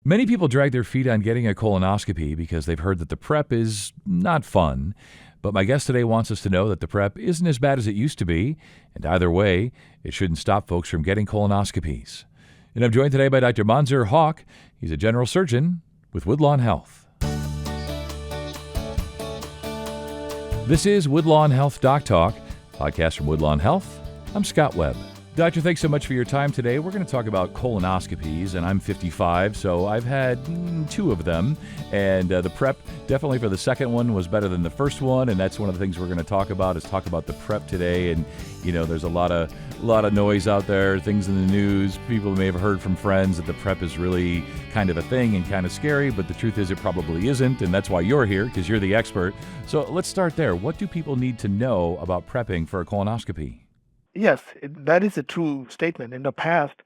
Many people drag their feet on getting a colonoscopy because they've heard that the prep is not fun. But my guest today wants us to know that the prep isn't as bad as it used to be, and either way, it shouldn't stop folks from getting colonoscopies. And I'm joined today by Dr. Manzur Haq. He's a general surgeon with Woodlawn Health. This is Woodlawn Health Doc Talk, podcast from Woodlawn Health. I'm Scott Webb. Doctor, thanks so much for your time today. We're going to talk about colonoscopies, and I'm 55, so I've had two of them, and the prep definitely for the second one was better than the first one, and that's one of the things we're going to talk about the prep today. And you know, there's a lot of noise out there, things in the news. People may have heard from friends that the prep is really kind of a thing and kind of scary, but the truth is it probably isn't, and that's why you're here, because you're the expert. So let's start there. What do people need to know about prepping for a colonoscopy? Yes, that is a true statement. In the past,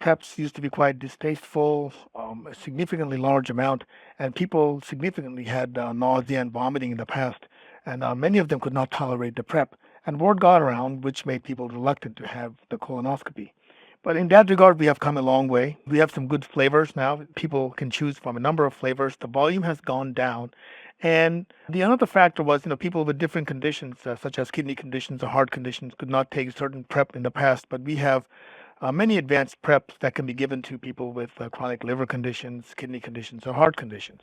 preps used to be quite distasteful, a significantly large amount, and people significantly had nausea and vomiting in the past, and many of them could not tolerate the prep. And word got around, which made people reluctant to have the colonoscopy. But in that regard, we have come a long way. We have some good flavors now. People can choose from a number of flavors. The volume has gone down. And the another factor was, people with different conditions, such as kidney conditions or heart conditions, could not take certain prep in the past. But we have many advanced preps that can be given to people with chronic liver conditions, kidney conditions, or heart conditions.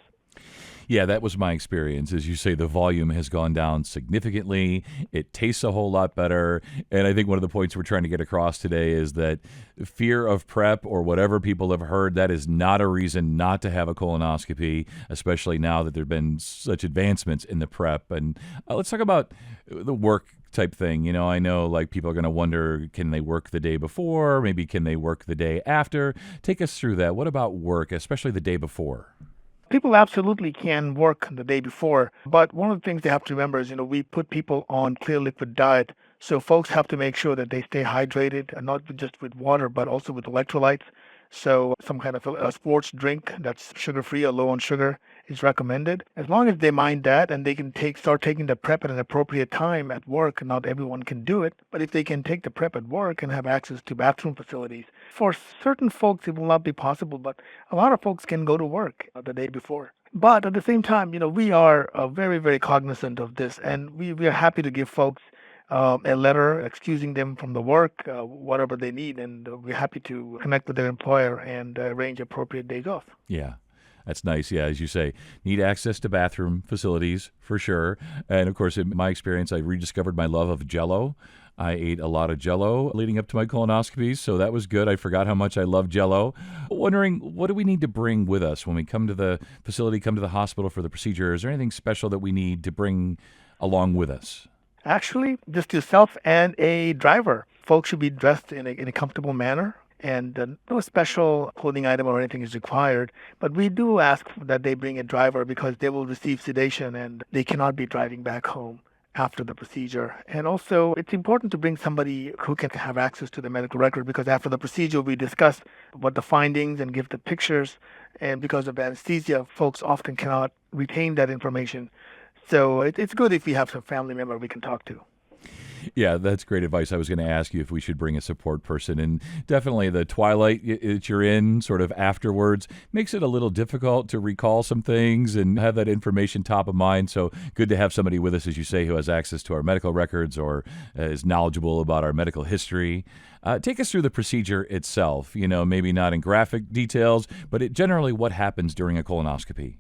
Yeah, that was my experience. As you say, the volume has gone down significantly. It tastes a whole lot better. And I think one of the points we're trying to get across today is that fear of prep or whatever people have heard, that is not a reason not to have a colonoscopy, especially now that there have been such advancements in the prep. And let's talk about the work type thing. I know like people are going to wonder, can they work the day before? Maybe can they work the day after? Take us through that. What about work, especially the day before? People absolutely can work the day before, but one of the things they have to remember is, we put people on clear liquid diet. So folks have to make sure that they stay hydrated, and not just with water, but also with electrolytes. So some kind of a sports drink that's sugar-free or low on sugar is recommended. As long as they mind that and they can start taking the prep at an appropriate time at work, not everyone can do it, but if they can take the prep at work and have access to bathroom facilities, for certain folks it will not be possible, but a lot of folks can go to work the day before. But at the same time, we are very, very cognizant of this, and we are happy to give folks a letter excusing them from the work, whatever they need, and we're happy to connect with their employer and arrange appropriate days off. Yeah. That's nice. Yeah, as you say, need access to bathroom facilities for sure. And of course, in my experience, I rediscovered my love of Jell-O. I ate a lot of Jell-O leading up to my colonoscopies, so that was good. I forgot how much I love Jell-O. Wondering, what do we need to bring with us when we come to the facility, come to the hospital for the procedure? Is there anything special that we need to bring along with us? Actually, just yourself and a driver. Folks should be dressed in a comfortable manner, and no special clothing item or anything is required. But we do ask that they bring a driver because they will receive sedation and they cannot be driving back home after the procedure. And also, it's important to bring somebody who can have access to the medical record, because after the procedure, we discuss what the findings and give the pictures. And because of anesthesia, folks often cannot retain that information. So it's good if we have some family member we can talk to. Yeah, that's great advice. I was going to ask you if we should bring a support person, and definitely the twilight that you're in sort of afterwards makes it a little difficult to recall some things and have that information top of mind. So good to have somebody with us, as you say, who has access to our medical records or is knowledgeable about our medical history. Take us through the procedure itself, maybe not in graphic details, but generally what happens during a colonoscopy.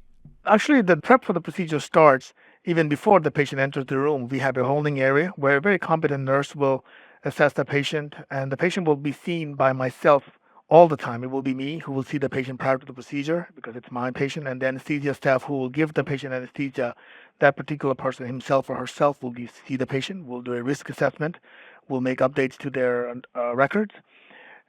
Actually, the prep for the procedure starts even before the patient enters the room. We have a holding area where a very competent nurse will assess the patient, and the patient will be seen by myself all the time. It will be me who will see the patient prior to the procedure because it's my patient, and the anesthesia staff who will give the patient anesthesia. That particular person himself or herself will see the patient, will do a risk assessment, will make updates to their records.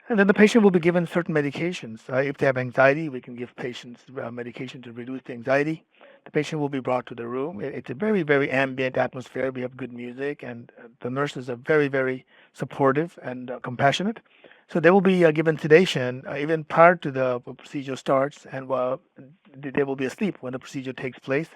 And then the patient will be given certain medications. If they have anxiety, we can give patients medication to reduce the anxiety. The patient will be brought to the room. It's a very, very ambient atmosphere. We have good music, and the nurses are very, very supportive and compassionate. So they will be given sedation even prior to the procedure starts, and they will be asleep when the procedure takes place.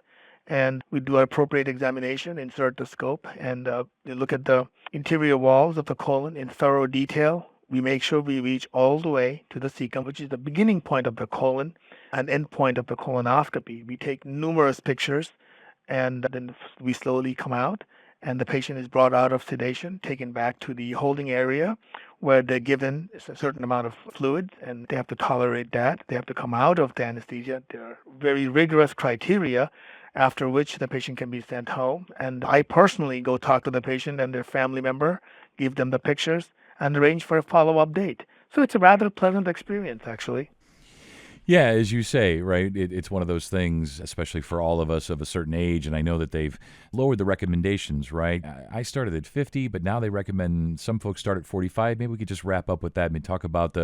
And we do an appropriate examination, insert the scope, and look at the interior walls of the colon in thorough detail. We make sure we reach all the way to the cecum, which is the beginning point of the colon. an endpoint of the colonoscopy. We take numerous pictures and then we slowly come out and the patient is brought out of sedation, taken back to the holding area where they're given a certain amount of fluid and they have to tolerate that. They have to come out of the anesthesia. There are very rigorous criteria after which the patient can be sent home. And I personally go talk to the patient and their family member, give them the pictures, and arrange for a follow-up date. So it's a rather pleasant experience, actually. Yeah, as you say, right, it's one of those things, especially for all of us of a certain age, and I know that they've lowered the recommendations, right? I started at 50, but now they recommend some folks start at 45. Maybe we could just wrap up with that and talk about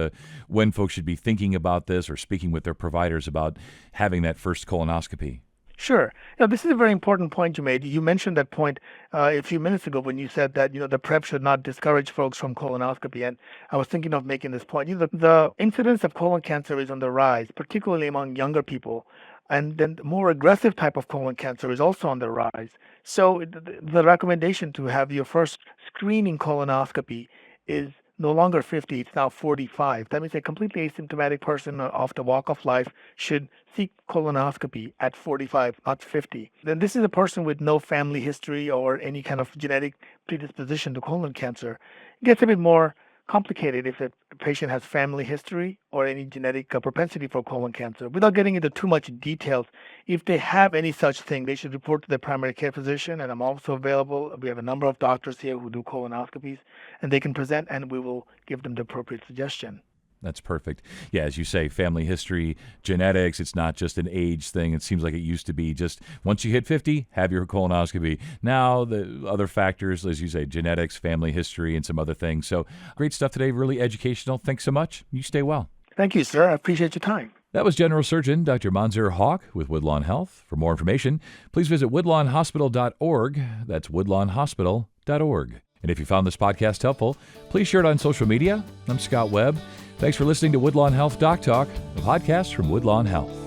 when folks should be thinking about this or speaking with their providers about having that first colonoscopy. Sure. This is a very important point you made. You mentioned that point a few minutes ago when you said that, the PrEP should not discourage folks from colonoscopy. And I was thinking of making this point. The incidence of colon cancer is on the rise, particularly among younger people. And then the more aggressive type of colon cancer is also on the rise. So the recommendation to have your first screening colonoscopy is no longer 50, it's now 45. That means a completely asymptomatic person off the walk of life should seek colonoscopy at 45, not 50. Then this is a person with no family history or any kind of genetic predisposition to colon cancer. It gets a bit more complicated if a patient has family history or any genetic propensity for colon cancer. Without getting into too much details, if they have any such thing, they should report to their primary care physician, and I'm also available. We have a number of doctors here who do colonoscopies, and they can present, and we will give them the appropriate suggestion. That's perfect. Yeah, as you say, family history, genetics, it's not just an age thing. It seems like it used to be just once you hit 50, have your colonoscopy. Now, the other factors, as you say, genetics, family history, and some other things. So great stuff today, really educational. Thanks so much. You stay well. Thank you, sir. I appreciate your time. That was General Surgeon Dr. Manzur Haq with Woodlawn Health. For more information, please visit woodlawnhospital.org. That's woodlawnhospital.org. And if you found this podcast helpful, please share it on social media. I'm Scott Webb. Thanks for listening to Woodlawn Health Doc Talk, a podcast from Woodlawn Health.